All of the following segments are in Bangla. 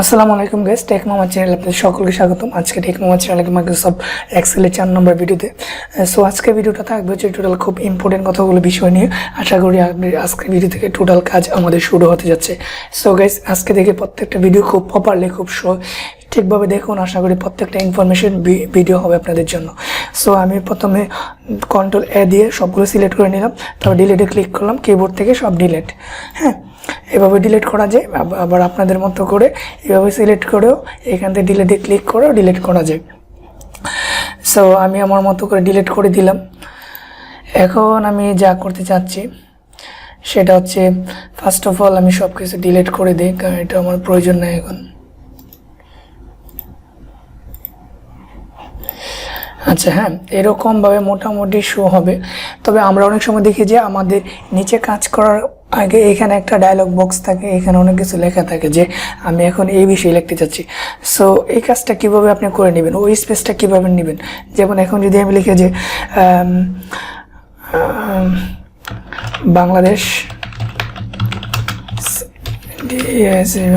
আসসালামু আলাইকুম গাইস, টেক মামা চ্যানেল আপনাদের সকলকে স্বাগতম। আজকে টেক মামা চ্যানেলে মাইক্রোসফট এক্সেলের 4 নম্বর ভিডিওতে। সো আজকে ভিডিওটা থাকবে হচ্ছে টোটাল খুব ইম্পর্টেন্ট কথাগুলো বিষয় নিয়ে। আশা করি আজকের ভিডিও থেকে টোটাল কাজ আমাদের শুরু হতে যাচ্ছে। সো গাইস, আজকে দেখে প্রত্যেকটা ভিডিও খুব প্রপারলি খুব ঠিকভাবে দেখুন। আশা করি প্রত্যেকটা ইনফরমেশন ভিডিও হবে আপনাদের জন্য। সো আমি প্রথমে কন্ট্রোল-A দিয়ে সবগুলো সিলেক্ট করে নিলাম, তারপর ডিলিটে ক্লিক করলাম, কিবোর্ড থেকে সব ডিলিট। হ্যাঁ, এভাবে ডিলিট করা যায়। আবার আপনাদের মতো করে এভাবে সিলেক্ট করেও এখান থেকে ডিলিটে ক্লিক করেও ডিলিট করা যায়। সো আমি আমার মতো করে ডিলিট করে দিলাম। এখন আমি যা করতে চাচ্ছি সেটা হচ্ছে ফার্স্ট অফ অল আমি সব কিছু ডিলিট করে দিই, কারণ এটা আমার প্রয়োজন নেই এখন। আচ্ছা, হ্যাঁ, এরকমভাবে মোটামুটি শো হবে। তবে আমরা অনেক সময় দেখি যে আমাদের নিচে কাজ করার আগে এখানে একটা ডায়লগ বক্স থাকে, এখানে অনেক কিছু লেখা থাকে যে আমি এখন এই বিষয়ে লিখতে চাচ্ছি। সো এই কাজটা কীভাবে আপনি করে নেবেন, ওই স্পেসটা কীভাবে নেবেন। যেমন এখন যদি আমি লিখে যে বাংলাদেশ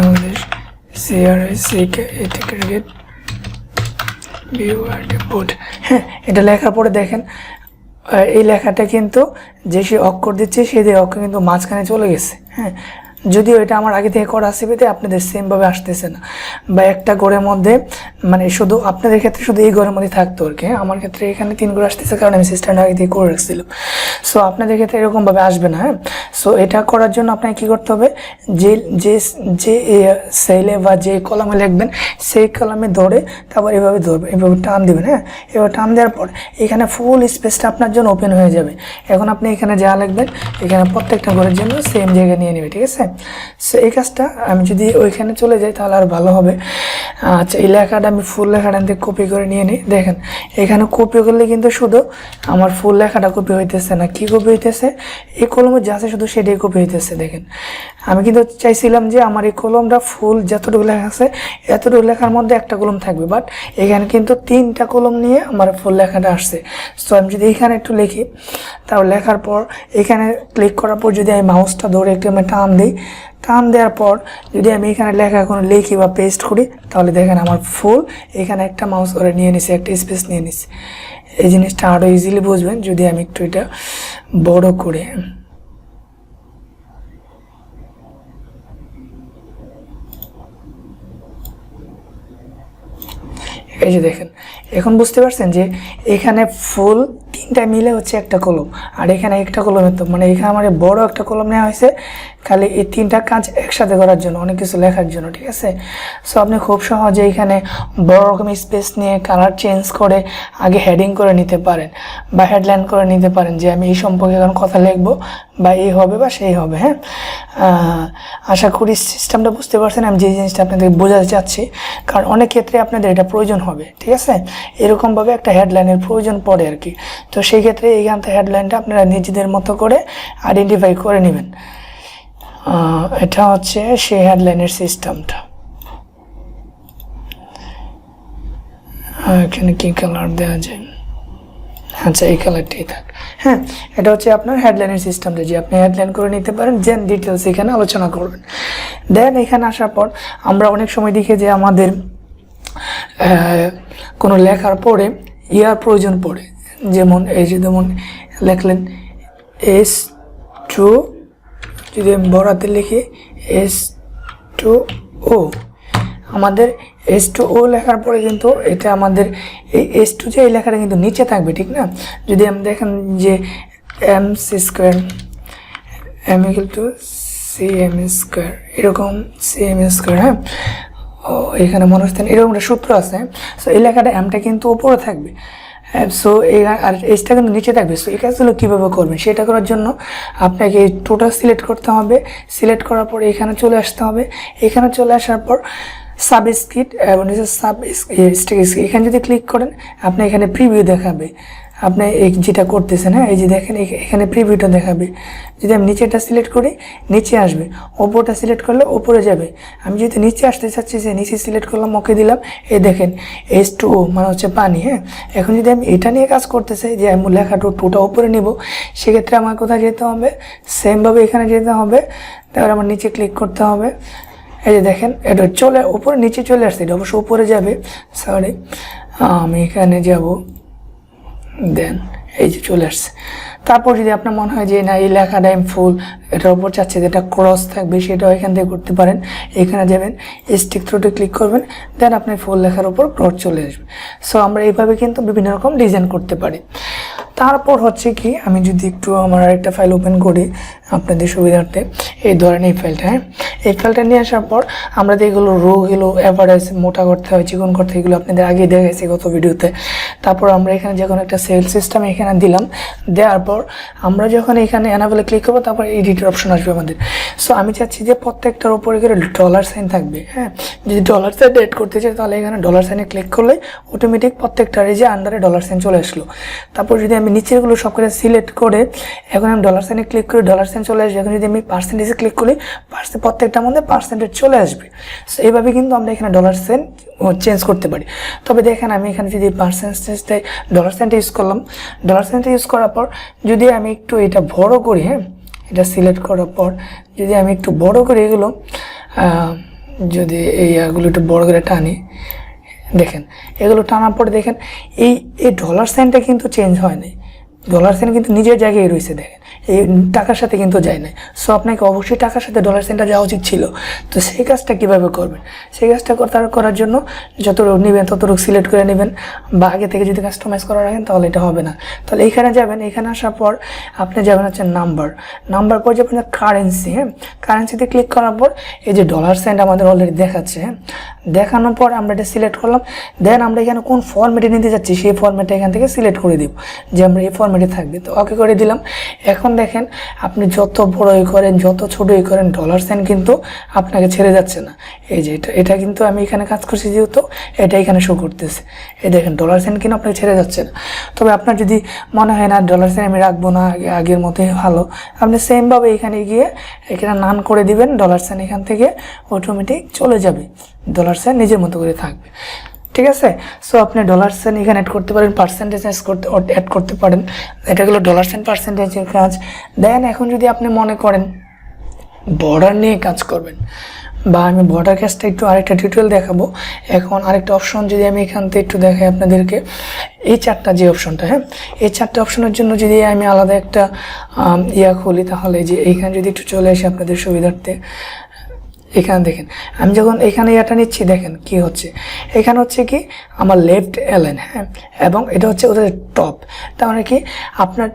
বাংলাদেশ হ্যাঁ, এটা লেখার পরে দেখেন এই লেখাটা কিন্তু যে সে অক্ষর দিচ্ছে সেই অক্ষর কিন্তু মাঝখানে চলে গেছে। হ্যাঁ, যদিও এটা আমার আগে থেকে করা সিভিতে আপনাদের সেমভাবে আসতেছে না, বা একটা ঘরের মধ্যে মানে শুধু আপনাদের ক্ষেত্রে শুধু এই ঘরের মধ্যে থাকতো আর কি। হ্যাঁ, আমার ক্ষেত্রে এখানে 3 ঘর আসতেছে কারণ আমি সিস্টেমটা আগে থেকে করে রাখছিলাম। সো আপনাদের ক্ষেত্রে এরকমভাবে আসবে না। হ্যাঁ, সো এটা করার জন্য আপনাকে কী করতে হবে, যে যে যে সেলে বা যে কলামে লিখবেন সেই কলামে ধরে তারপর এভাবে ধরবে, এভাবে টান দেবেন। হ্যাঁ, এভাবে টান দেওয়ার পর এখানে ফুল স্পেসটা আপনার জন্য ওপেন হয়ে যাবে। এখন আপনি এখানে যা লিখবেন এখানে প্রত্যেকটা ঘরের জন্য সেম জায়গায় নিয়ে নেবে, ঠিক আছে। সো এই কাজটা আমি যদি ওইখানে চলে যাই তাহলে আর ভালো হবে। আচ্ছা, এই লেখাটা আমি ফুল লেখাটা থেকে কপি করে নিয়ে নিই। দেখেন এখানে কপি করলে কিন্তু শুধু আমার ফুল লেখাটা কপি হইতেছে না, কি কপি হইতেছে, এই কলমে যা আছে শুধু সেটাই কপি হইতেছে। দেখেন আমি কিন্তু চাইছিলাম যে আমার এই কলমটা ফুল যতটুকু লেখা আছে এতটুকু লেখার মধ্যে একটা কলম থাকবে, বাট এখানে কিন্তু 3টা কলম নিয়ে আমার ফুল লেখাটা আসছে। সো আমি যদি এখানে একটু লিখি, তারপর লেখার পর এখানে ক্লিক করার পর যদি আমি মাউসটা ধরে একটু আমি টান দিই, টান দেওয়ার পর যদি আমি এখানে লেখা কোনো লিখি বা পেস্ট করি তাহলে দেখেন আমার ফুল এখানে একটা মাউস করে নিয়ে নিছি, একটা স্পেস নিয়ে নিছি। এই জিনিসটা আরও ইজিলি বুঝবেন যদি আমি একটু এটা বড় করে। এই যে দেখেন এখন বুঝতে পারছেন যে এখানে ফুল 3টা মিলে হচ্ছে একটা কলম, আর এখানে একটা কলমের তো মানে এখানে আমার বড় একটা কলম নেওয়া হয়েছে খালি এই 3টা কাজ একসাথে করার জন্য, অনেক কিছু লেখার জন্য, ঠিক আছে। সো আপনি খুব সহজে এখানে বড় রকম স্পেস নিয়ে কালার চেঞ্জ করে আগে হেডিং করে নিতে পারেন বা হেডলাইন করে নিতে পারেন যে আমি এই সম্পর্কে এখন কথা লিখবো বা এই হবে বা সেই হবে। হ্যাঁ, আশা করি সিস্টেমটা বুঝতে পারছেন আমি যে জিনিসটা আপনাদের বোঝাতে চাচ্ছি, কারণ অনেক ক্ষেত্রে আপনাদের এটা প্রয়োজন হবে, ঠিক আছে। এরকমভাবে একটা হেডলাইনের প্রয়োজন পড়ে আর কি। তো সেই ক্ষেত্রে এইখান থেকে হেডলাইনটা আপনারা নিজেদের মতো করে আইডেন্টিফাই করে নেবেন। এটা হচ্ছে সেই হেডলাইনের সিস্টেমটা। এখানে কি কালার দেওয়া যায়, আচ্ছা এই কালারটাই থাক। হ্যাঁ, এটা হচ্ছে আপনার হেডলাইনের সিস্টেমটা, যে আপনি হেডলাইন করে নিতে পারেন, যেন ডিটেলস এখানে আলোচনা করবেন। দেন এখানে আসার পর আমরা অনেক সময় দেখি যে আমাদের কোনো লেখার পরে ইয়ার প্রয়োজন পড়ে। যেমন এই যে যেমন লেখলেন S2, যদি আমি বড়াতে লিখি S2O, আমাদের S2O লেখার পরে কিন্তু এটা আমাদের এই S2 যে এই লেখাটা কিন্তু নিচে থাকবে, ঠিক না। যদি আমি দেখেন যে MC² M=CM², এরকম CM², হ্যাঁ, এখানে মনস্থান এরকম একটা সূত্র আছে। সো এই লেখাটা এমটা কিন্তু উপরে থাকবে, সো এই আর এসটা কিন্তু নিচে থাকবে। সো এই কাজগুলো কীভাবে করবেন সেটা করার জন্য আপনাকে টোটাল সিলেক্ট করতে হবে। সিলেক্ট করার পর এখানে চলে আসতে হবে। এখানে চলে আসার পর সাবস্ক্রিপ্ট এবং এখানে যদি ক্লিক করেন আপনি এখানে প্রিভিউ দেখাবে আপনি এই যেটা করতেছেন। হ্যাঁ, এই যে দেখেন এখানে প্রিভিউটা দেখাবে। যদি আমি নিচেটা সিলেক্ট করি নিচে আসবে, ওপরটা সিলেক্ট করলে ওপরে যাবে। আমি যেহেতু নিচে আসতে চাচ্ছি যে নিচে সিলেক্ট করলাম, ওকে দিলাম, এই দেখেন H2O মানে হচ্ছে পানি। হ্যাঁ, এখন যদি আমি এটা নিয়ে কাজ করতে চাই যে আমি লেখাটা টোটা উপরে নিব, সেক্ষেত্রে আমার কোথায় যেতে হবে, সেমভাবে এখানে যেতে হবে। তারপর আমার নিচে ক্লিক করতে হবে, এই যে দেখেন এটা চলে উপরে নিচে চলে আসছে, এটা অবশ্য উপরে যাবে, সরি আমি এখানে যাব, দেন এই যে চলে আসছে। তারপর যদি আপনার মনে হয় যে না এই লেখাটা আমি ফুল এটার উপর চাচ্ছে যেটা ক্রস থাকবে, সেটাও এখান থেকে করতে পারেন। এখানে যাবেন, স্টিক থ্রুতে ক্লিক করবেন, দেন আপনি ফুল লেখার উপর ক্রস চলে আসবে। সো আমরা এইভাবে কিন্তু বিভিন্ন রকম ডিজাইন করতে পারি। তারপর হচ্ছে কি, আমি যদি একটু আমার আরেকটা ফাইল ওপেন করি আপনাদের সুবিধার্থে, এই ধরেন এই ফাইলটা, হ্যাঁ এই ফাইলটা নিয়ে আসার পর আমরা এগুলো রোগুলো অ্যাভারেজ মোটা করতে হয়, চিকন করতে, এগুলো আপনাদের আগে দেখেছি গত ভিডিওতে। তারপর আমরা এখানে যখন একটা সেল সিস্টেম এখানে দিলাম, দেওয়ার পর আমরা যখন এখানে এনাবেলে ক্লিক করবো, তারপর এডিটের অপশন আসবে আমাদের। সো আমি চাচ্ছি যে প্রত্যেকটার উপরে করে ডলার সাইন থাকবে, হ্যাঁ যদি ডলার সাইন এড করতে চাই তাহলে এখানে ডলার সাইনে ক্লিক করলে অটোমেটিক প্রত্যেকটার এই যে আন্ডারে ডলার সাইন চলে আসলো। তারপর যদি আমি নিচেরগুলো সব করে সিলেক্ট করে এখন আমি ডলার সাইনে ক্লিক করি, ডলার সাইন চলে আসবে। এখন যদি আমি পার্সেন্টেজে ক্লিক করি, প্রত্যেকটার মধ্যে পার্সেন্টেজ চলে আসবে। সো এইভাবে কিন্তু আমরা এখানে ডলার সাইন চেঞ্জ করতে পারি। তবে দেখেন আমি এখানে যদি পার্সেন্টেজটাই ডলার সাইনটা ইউজ করলাম, ডলার সাইনটা ইউজ করার পর যদি আমি একটু এটা বড় করি, হ্যাঁ এটা সিলেক্ট করার পর যদি আমি একটু বড় করি এগুলো, যদি এইগুলো একটু বড় করে টানি, দেখেন এগুলো টানার পরে দেখেন এই ডলার সাইনটা কিন্তু চেঞ্জ হয় নাই, ডলার সাইন কিন্তু নিজের জায়গায় রয়েছে, দেখেন এই টাকার সাথে কিন্তু যায় নাই। সো আপনাকে অবশ্যই টাকার সাথে ডলার সাইনটা যাওয়া উচিত ছিল। তো সেই কাজটা কীভাবে করবেন, সেই কাজটা করার জন্য যতটুকু নেবেন ততটুকু সিলেক্ট করে নেবেন, বা আগে থেকে যদি কাস্টমাইজ করা রাখেন তাহলে এটা হবে না। তাহলে এইখানে যাবেন, এখানে আসার পর আপনি যাবেন হচ্ছে নাম্বার পর যাবেন কারেন্সি, হ্যাঁ কারেন্সিতে ক্লিক করার পর এই যে ডলার সাইন আমাদের অলরেডি দেখাচ্ছে, হ্যাঁ দেখানোর পর আমরা এটা সিলেক্ট করলাম, দেন আমরা এখানে কোন ফরম্যাটে নিতে যাচ্ছি সেই ফরম্যাটটা এখান থেকে সিলেক্ট করে দিব যে আমরা এই ফরম্যাটে থাকবে। তো ওকে করে দিলাম। এখন দেখেন আপনি যত বড়ই করেন যত ছোটই করেন ডলার সাইন কিন্তু আপনাকে ছেড়ে যাচ্ছে না। এই যে এটা কিন্তু আমি এখানে কাজ করছি যেহেতু এটা এখানে শো করতেছে, এই দেখেন ডলার সাইন কিন্তু আপনাকে ছেড়ে যাচ্ছে না। তবে আপনার যদি মনে হয় না ডলার সাইন আমি রাখবো না, আগের মতোই ভালো, আপনি সেমভাবে এখানে গিয়ে এখানে নান করে দিবেন, ডলার সাইন এখান থেকে অটোমেটিক চলে যাবে, ডলার সাইন নিজের মতো করে থাকবে। ঠিক আছে। সো আপনি ডলার সাইন এখানে অ্যাড করতে পারেন, পার্সেন্টেজ অ্যাড করতে পারেন, এটা হলো ডলার সাইন পার্সেন্টেজের কাজ। দেন এখন যদি আপনি মনে করেন বর্ডার নিয়ে কাজ করবেন, বা আমি বর্ডার কাজটা একটু আরেকটা টিউটোরিয়াল দেখাবো। এখন আরেকটা অপশন যদি আমি এখান থেকে একটু দেখাই আপনাদেরকে, এই চারটা যে অপশনটা, হ্যাঁ এই চারটা অপশনের জন্য যদি আমি আলাদা একটা খুলি, তাহলে যে এইখানে যদি একটু চলে আসে আপনাদের সুবিধার্থে, এখানে দেখেন আমি যখন এখানে এটা নিচ্ছি দেখেন কি হচ্ছে, এখানে হচ্ছে কি আমার লেফট অ্যালাইন, হ্যাঁ এবং এটা হচ্ছে ওদের টপ, তার মানে কি আপনার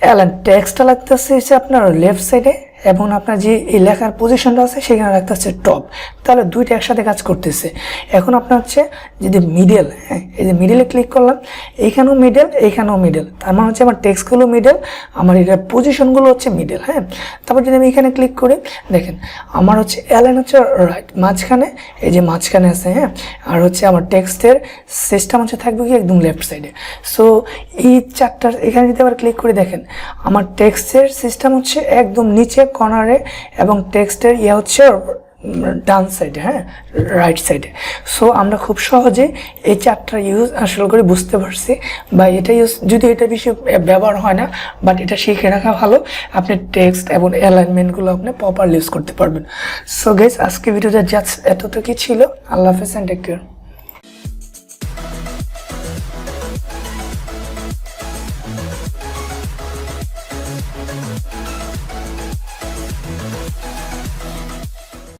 অ্যালাইন টেক্সটটা লাগতেছে হচ্ছে আপনার লেফট সাইডে, এবং আপনার যে এই লেখার পজিশনটা আছে সেখানে রাখতে হচ্ছে টপ, তাহলে দুইটা একসাথে কাজ করতেছে। এখন আপনার হচ্ছে যদি মিডল, হ্যাঁ এই যে মিডলে ক্লিক করলাম, এইখানেও মিডল এইখানেও মিডল, তার মানে হচ্ছে আমার টেক্সটগুলো মিডল, আমার এটার পজিশনগুলো হচ্ছে মিডল, হ্যাঁ। তারপর যদি আমি এখানে ক্লিক করি দেখেন আমার হচ্ছে অ্যালাইন হচ্ছে রাইট মাঝখানে, এই যে মাঝখানে আছে, হ্যাঁ আর হচ্ছে আমার টেক্সটের সিস্টেম হচ্ছে থাকবে কি একদম লেফট সাইডে। সো এই চারটা এখানে যদি আবার ক্লিক করে দেখেন আমার টেক্সটের সিস্টেম হচ্ছে একদম নিচে কর্নারে, এবং টেক্সটের হচ্ছে ডান সাইডে, হ্যাঁ রাইট সাইডে। সো আমরা খুব সহজে এই চারটা ইউজ আসলে করে বুঝতে পারছি, বা এটা ইউজ যদি এটা বেশি ব্যবহার হয় না, বাট এটা শিখে রাখা ভালো, আপনি টেক্সট এবং অ্যালাইনমেন্টগুলো আপনি প্রপারলি ইউজ করতে পারবেন। সো গাইস আজকে ভিডিওটা জাস্ট এতটুকুই ছিল। আল্লাহ হাফেজ এন্ড টেক কেয়ার।